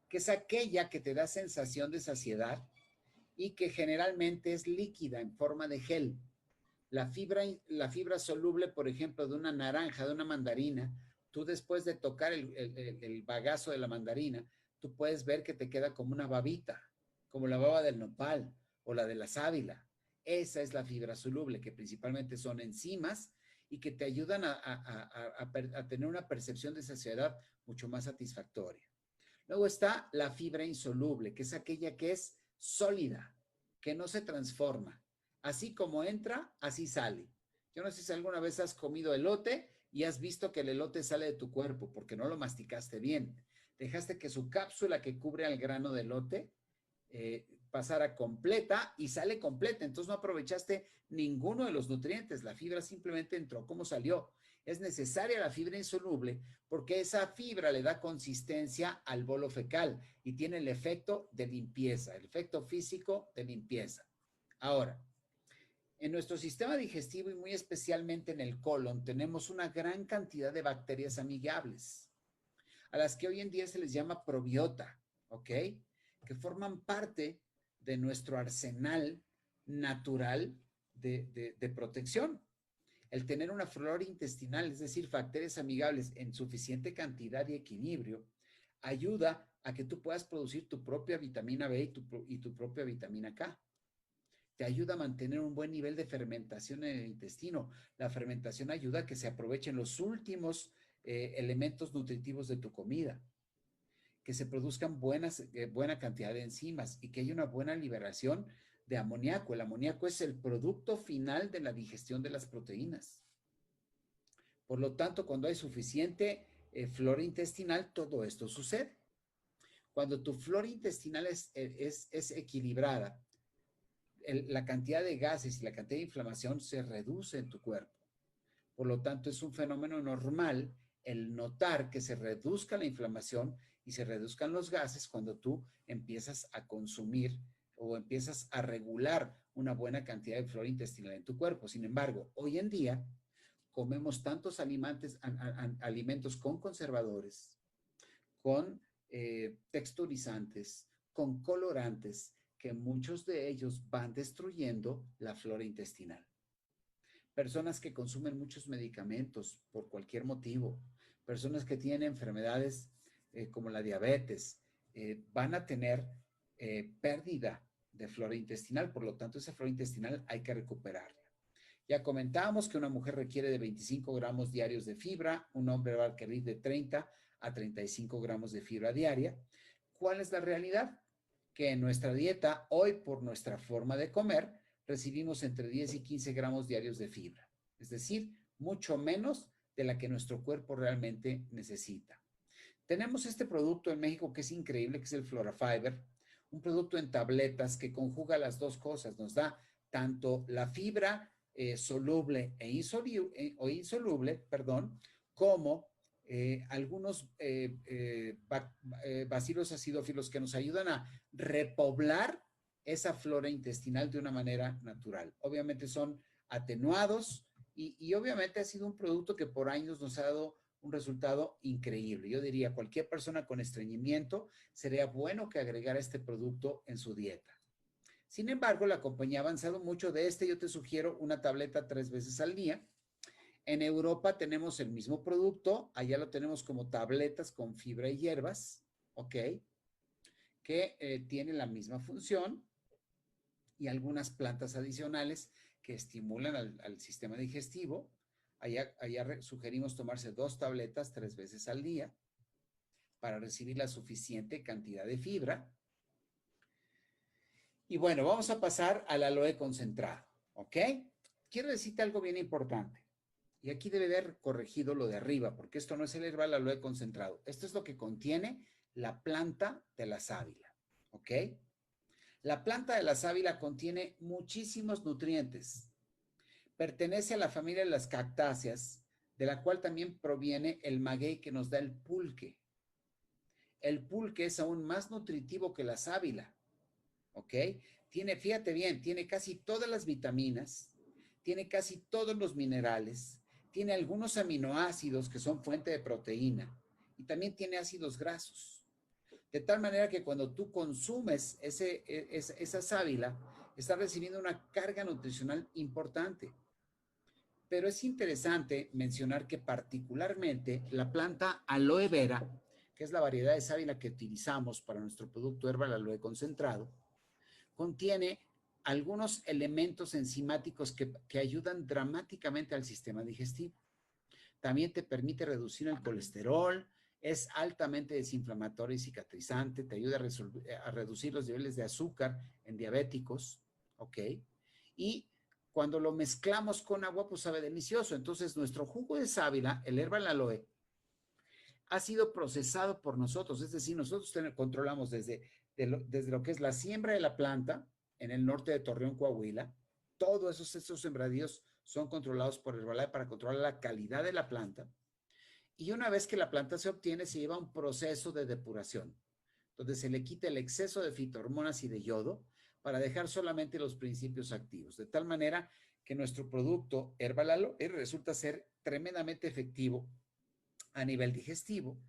que es aquella que te da sensación de saciedad y que generalmente es líquida en forma de gel. La fibra soluble, por ejemplo, de una naranja, de una mandarina, tú después de tocar el bagazo de la mandarina, tú puedes ver que te queda como una babita, como la baba del nopal o la de la sábila. Esa es la fibra soluble, que principalmente son enzimas y que te ayudan a tener una percepción de saciedad mucho más satisfactoria. Luego está la fibra insoluble, que es aquella que es sólida, que no se transforma. Así como entra, así sale. Yo no sé si alguna vez has comido elote y has visto que el elote sale de tu cuerpo porque no lo masticaste bien. Dejaste que su cápsula que cubre al grano de elote pasara completa y sale completa. Entonces no aprovechaste ninguno de los nutrientes. La fibra simplemente entró como salió. Es necesaria la fibra insoluble porque esa fibra le da consistencia al bolo fecal y tiene el efecto de limpieza, el efecto físico de limpieza. Ahora, en nuestro sistema digestivo y muy especialmente en el colon tenemos una gran cantidad de bacterias amigables, a las que hoy en día se les llama probiota, ¿ok? Que forman parte de nuestro arsenal natural de protección. El tener una flora intestinal, es decir, bacterias amigables en suficiente cantidad y equilibrio, ayuda a que tú puedas producir tu propia vitamina B y tu propia vitamina K. Te ayuda a mantener un buen nivel de fermentación en el intestino. La fermentación ayuda a que se aprovechen los últimos elementos nutritivos de tu comida, que se produzcan buena cantidad de enzimas y que haya una buena liberación de amoníaco. El amoníaco es el producto final de la digestión de las proteínas. Por lo tanto, cuando hay suficiente flora intestinal, todo esto sucede. Cuando tu flora intestinal es equilibrada, la cantidad de gases y la cantidad de inflamación se reduce en tu cuerpo. Por lo tanto, es un fenómeno normal el notar que se reduzca la inflamación y se reduzcan los gases cuando tú empiezas a consumir o empiezas a regular una buena cantidad de flora intestinal en tu cuerpo. Sin embargo, hoy en día comemos tantos alimentos con conservadores, con texturizantes, con colorantes, que muchos de ellos van destruyendo la flora intestinal. Personas que consumen muchos medicamentos por cualquier motivo, personas que tienen enfermedades como la diabetes, van a tener pérdida de flora intestinal, por lo tanto esa flora intestinal hay que recuperarla. Ya comentábamos que una mujer requiere de 25 gramos diarios de fibra, un hombre va a requerir de 30 a 35 gramos de fibra diaria. ¿Cuál es la realidad? Que en nuestra dieta, hoy por nuestra forma de comer, recibimos entre 10 y 15 gramos diarios de fibra, es decir, mucho menos de la que nuestro cuerpo realmente necesita. Tenemos este producto en México que es increíble, que es el Florafiber, un producto en tabletas que conjuga las dos cosas, nos da tanto la fibra soluble o insoluble, como algunos bacilos acidófilos que nos ayudan a repoblar esa flora intestinal de una manera natural. Obviamente son atenuados y obviamente ha sido un producto que por años nos ha dado un resultado increíble. Yo diría, cualquier persona con estreñimiento sería bueno que agregara este producto en su dieta. Sin embargo, la compañía ha avanzado mucho de este. Yo te sugiero una tableta 3 veces al día. En Europa tenemos el mismo producto, allá lo tenemos como tabletas con fibra y hierbas, ¿ok? Que tiene la misma función y algunas plantas adicionales que estimulan al sistema digestivo. Allá sugerimos tomarse 2 tabletas 3 veces al día para recibir la suficiente cantidad de fibra. Y bueno, vamos a pasar al aloe concentrado, ¿ok? Quiero decirte algo bien importante. Y aquí debe haber corregido lo de arriba, porque esto no es el herbal aloe concentrado. Esto es lo que contiene la planta de la sábila, ¿ok? La planta de la sábila contiene muchísimos nutrientes. Pertenece a la familia de las cactáceas, de la cual también proviene el maguey que nos da el pulque. El pulque es aún más nutritivo que la sábila, ¿ok? Fíjate bien, tiene casi todas las vitaminas, tiene casi todos los minerales, tiene algunos aminoácidos que son fuente de proteína y también tiene ácidos grasos. De tal manera que cuando tú consumes esa sábila, estás recibiendo una carga nutricional importante. Pero es interesante mencionar que particularmente la planta aloe vera, que es la variedad de sábila que utilizamos para nuestro producto herbal aloe concentrado, contiene algunos elementos enzimáticos que ayudan dramáticamente al sistema digestivo. También te permite reducir el colesterol, es altamente desinflamatorio y cicatrizante, te ayuda a reducir los niveles de azúcar en diabéticos, ¿ok? Y cuando lo mezclamos con agua, pues sabe delicioso. Entonces, nuestro jugo de sábila, el herbal aloe, ha sido procesado por nosotros, es decir, nosotros controlamos desde lo que es la siembra de la planta en el norte de Torreón, Coahuila. Todos esos sembradíos son controlados por Herbalife para controlar la calidad de la planta. Y una vez que la planta se obtiene, se lleva a un proceso de depuración, donde se le quita el exceso de fitohormonas y de yodo para dejar solamente los principios activos, de tal manera que nuestro producto Herbal Aloe resulta ser tremendamente efectivo a nivel digestivo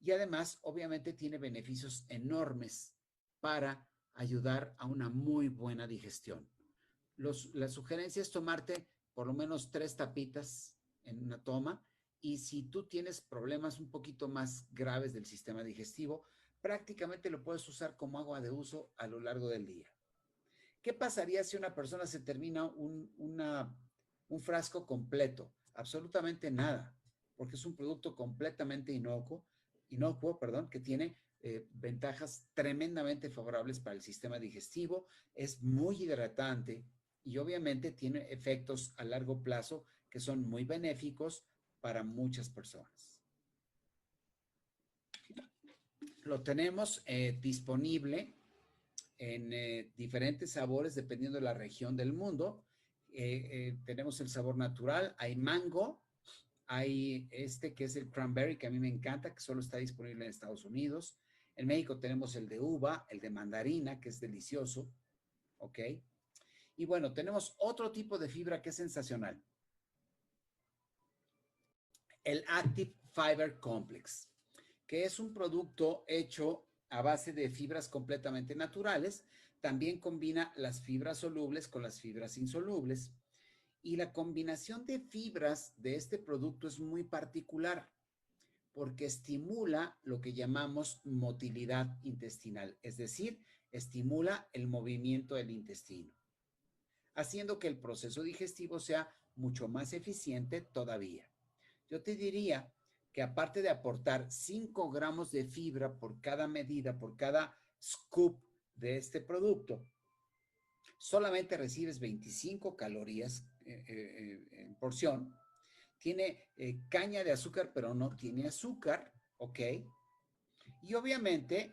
y además obviamente tiene beneficios enormes para ayudar a una muy buena digestión. La sugerencia es tomarte por lo menos 3 tapitas en una toma y si tú tienes problemas un poquito más graves del sistema digestivo, prácticamente lo puedes usar como agua de uso a lo largo del día. ¿Qué pasaría si una persona se termina un frasco completo? Absolutamente nada, porque es un producto completamente inocuo, que tiene ventajas tremendamente favorables para el sistema digestivo, es muy hidratante y obviamente tiene efectos a largo plazo que son muy benéficos para muchas personas. Lo tenemos disponible en diferentes sabores dependiendo de la región del mundo. Tenemos el sabor natural, hay mango, hay este que es el cranberry, que a mí me encanta, que solo está disponible en Estados Unidos. En México tenemos el de uva, el de mandarina, que es delicioso, ¿ok? Y bueno, tenemos otro tipo de fibra que es sensacional. El Active Fiber Complex, que es un producto hecho a base de fibras completamente naturales. También combina las fibras solubles con las fibras insolubles. Y la combinación de fibras de este producto es muy particular porque estimula lo que llamamos motilidad intestinal, es decir, estimula el movimiento del intestino, haciendo que el proceso digestivo sea mucho más eficiente todavía. Yo te diría que aparte de aportar 5 gramos de fibra por cada medida, por cada scoop de este producto, solamente recibes 25 calorías en porción. Tiene caña de azúcar, pero no tiene azúcar, ¿ok? Y obviamente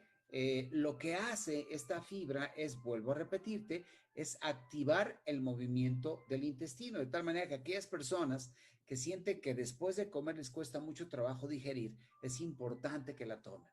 lo que hace esta fibra es, vuelvo a repetirte, es activar el movimiento del intestino, de tal manera que aquellas personas que sienten que después de comer les cuesta mucho trabajo digerir, es importante que la tomen.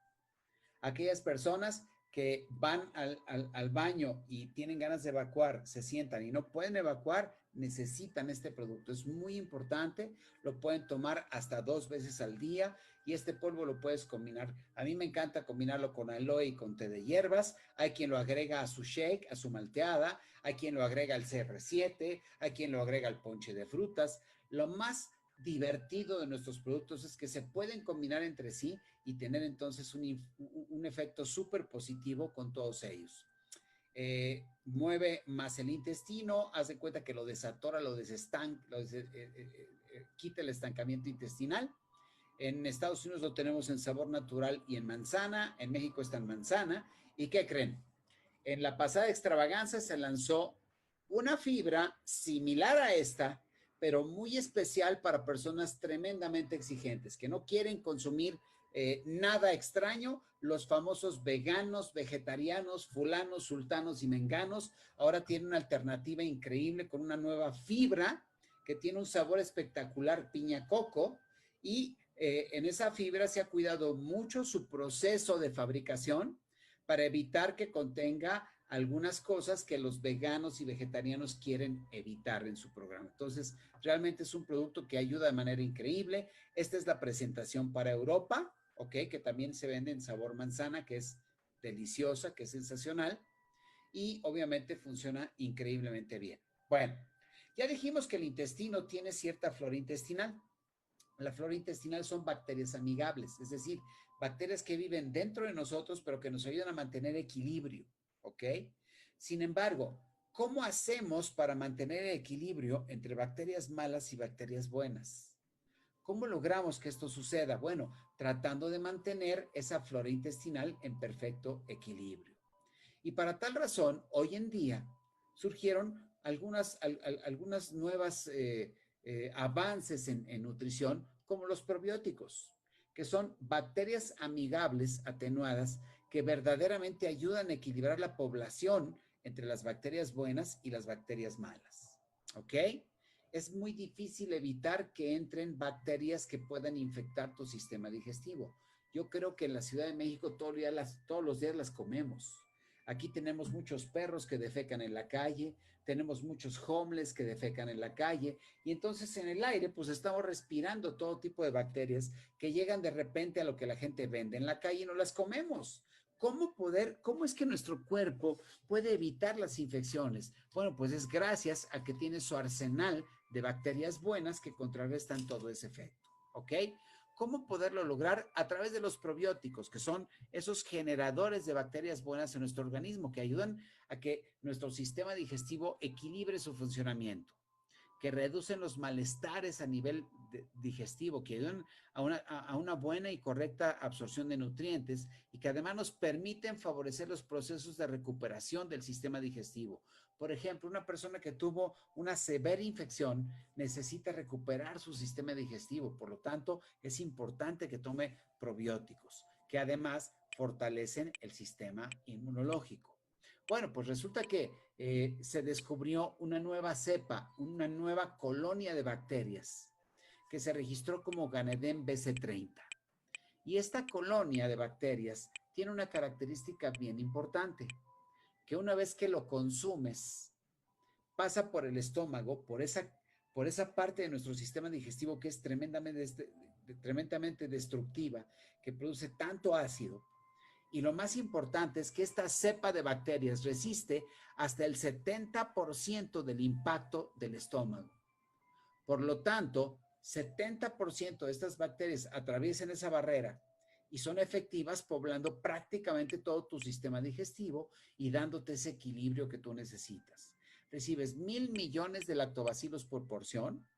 Aquellas personas que van al baño y tienen ganas de evacuar, se sientan y no pueden evacuar, necesitan este producto. Es muy importante, lo pueden tomar hasta 2 veces al día y este polvo lo puedes combinar. A mí me encanta combinarlo con aloe y con té de hierbas. Hay quien lo agrega a su shake, a su malteada, hay quien lo agrega al CR7, hay quien lo agrega al ponche de frutas. Lo más divertido de nuestros productos es que se pueden combinar entre sí y tener entonces un efecto súper positivo con todos ellos. Mueve más el intestino, haz de cuenta que lo desatora, quita el estancamiento intestinal. En Estados Unidos lo tenemos en sabor natural y en manzana, en México está en manzana. ¿Y qué creen? En la pasada extravaganza se lanzó una fibra similar a esta, pero muy especial para personas tremendamente exigentes, que no quieren consumir nada extraño, los famosos veganos, vegetarianos, fulanos, sultanos y menganos, ahora tienen una alternativa increíble con una nueva fibra que tiene un sabor espectacular, piña coco, y en esa fibra se ha cuidado mucho su proceso de fabricación para evitar que contenga algunas cosas que los veganos y vegetarianos quieren evitar en su programa. Entonces, realmente es un producto que ayuda de manera increíble. Esta es la presentación para Europa, ¿ok? Que también se vende en sabor manzana, que es deliciosa, que es sensacional. Y obviamente funciona increíblemente bien. Bueno, ya dijimos que el intestino tiene cierta flora intestinal. La flora intestinal son bacterias amigables, es decir, bacterias que viven dentro de nosotros, pero que nos ayudan a mantener equilibrio, ¿ok? Sin embargo, ¿cómo hacemos para mantener el equilibrio entre bacterias malas y bacterias buenas? ¿Cómo logramos que esto suceda? Bueno, tratando de mantener esa flora intestinal en perfecto equilibrio. Y para tal razón, hoy en día surgieron algunas nuevas avances en nutrición, como los probióticos, que son bacterias amigables atenuadas que verdaderamente ayudan a equilibrar la población entre las bacterias buenas y las bacterias malas. ¿Ok? Es muy difícil evitar que entren bacterias que puedan infectar tu sistema digestivo. Yo creo que en la Ciudad de México todos los días las comemos. Aquí tenemos muchos perros que defecan en la calle, tenemos muchos homeless que defecan en la calle y entonces en el aire pues estamos respirando todo tipo de bacterias que llegan de repente a lo que la gente vende en la calle y no las comemos. ¿Cómo es que nuestro cuerpo puede evitar las infecciones? Bueno, pues es gracias a que tiene su arsenal de bacterias buenas que contrarrestan todo ese efecto, ¿ok? ¿Cómo poderlo lograr? A través de los probióticos, que son esos generadores de bacterias buenas en nuestro organismo, que ayudan a que nuestro sistema digestivo equilibre su funcionamiento, que reducen los malestares a nivel digestivo, que ayudan a una buena y correcta absorción de nutrientes y que además nos permiten favorecer los procesos de recuperación del sistema digestivo. Por ejemplo, una persona que tuvo una severa infección necesita recuperar su sistema digestivo, por lo tanto, es importante que tome probióticos, que además fortalecen el sistema inmunológico. Bueno, pues resulta que se descubrió una nueva cepa, una nueva colonia de bacterias que se registró como Ganedem BC30. Y esta colonia de bacterias tiene una característica bien importante, que una vez que lo consumes, pasa por el estómago, por esa parte de nuestro sistema digestivo que es tremendamente destructiva, que produce tanto ácido. Y lo más importante es que esta cepa de bacterias resiste hasta el 70% del impacto del estómago. Por lo tanto, 70% de estas bacterias atraviesan esa barrera y son efectivas poblando prácticamente todo tu sistema digestivo y dándote ese equilibrio que tú necesitas. Recibes 1,000 millones de lactobacilos por porción.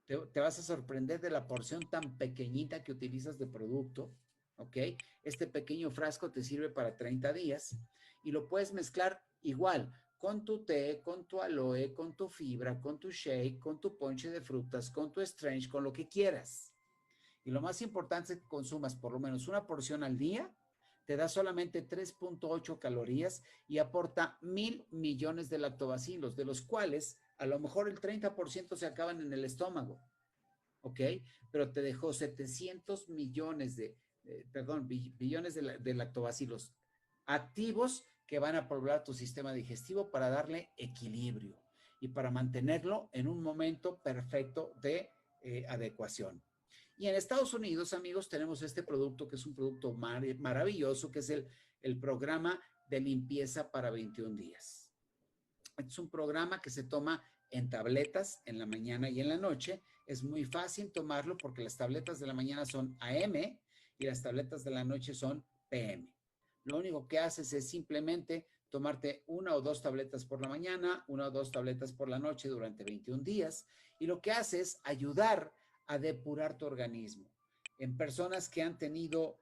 Te vas a sorprender de la porción tan pequeñita que utilizas de producto. ¿Ok? Este pequeño frasco te sirve para 30 días y lo puedes mezclar igual con tu té, con tu aloe, con tu fibra, con tu shake, con tu ponche de frutas, con tu strange, con lo que quieras. Y lo más importante es que consumas por lo menos una porción al día, te da solamente 3.8 calorías y aporta 1,000 millones de lactobacilos, de los cuales a lo mejor el 30% se acaban en el estómago. ¿ok? Pero te dejó 700 millones billones de lactobacilos activos que van a poblar tu sistema digestivo para darle equilibrio y para mantenerlo en un momento perfecto de adecuación. Y en Estados Unidos, amigos, tenemos este producto que es un producto maravilloso, que es el programa de limpieza para 21 días. Es un programa que se toma en tabletas en la mañana y en la noche. Es muy fácil tomarlo porque las tabletas de la mañana son AM y las tabletas de la noche son PM. Lo único que haces es simplemente tomarte 1 o 2 tabletas por la mañana, 1 o 2 tabletas por la noche durante 21 días. Y lo que hace es ayudar a depurar tu organismo. En personas que han tenido,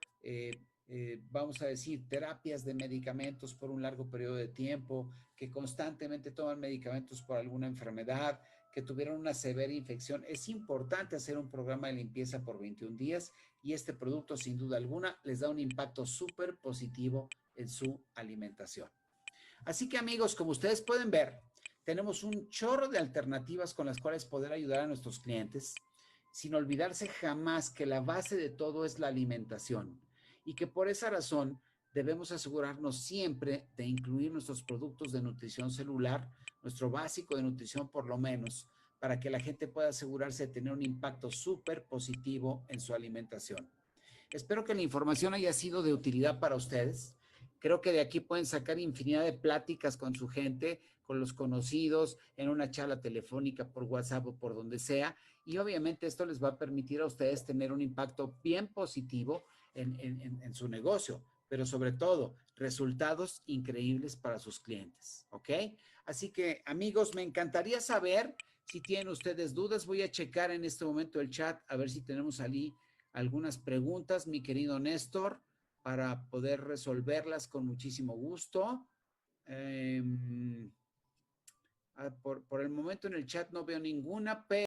vamos a decir, terapias de medicamentos por un largo periodo de tiempo, que constantemente toman medicamentos por alguna enfermedad, que tuvieron una severa infección, es importante hacer un programa de limpieza por 21 días y este producto sin duda alguna les da un impacto súper positivo en su alimentación. Así que amigos, como ustedes pueden ver, tenemos un chorro de alternativas con las cuales poder ayudar a nuestros clientes, sin olvidarse jamás que la base de todo es la alimentación y que por esa razón debemos asegurarnos siempre de incluir nuestros productos de nutrición celular, nuestro básico de nutrición por lo menos, para que la gente pueda asegurarse de tener un impacto súper positivo en su alimentación. Espero que la información haya sido de utilidad para ustedes. Creo que de aquí pueden sacar infinidad de pláticas con su gente, con los conocidos, en una charla telefónica, por WhatsApp o por donde sea. Y obviamente esto les va a permitir a ustedes tener un impacto bien positivo en su negocio, pero sobre todo resultados increíbles para sus clientes, ¿ok? Así que amigos, me encantaría saber si tienen ustedes dudas. Voy a checar en este momento el chat a ver si tenemos allí algunas preguntas, mi querido Néstor, para poder resolverlas con muchísimo gusto. Por el momento en el chat no veo ninguna, pero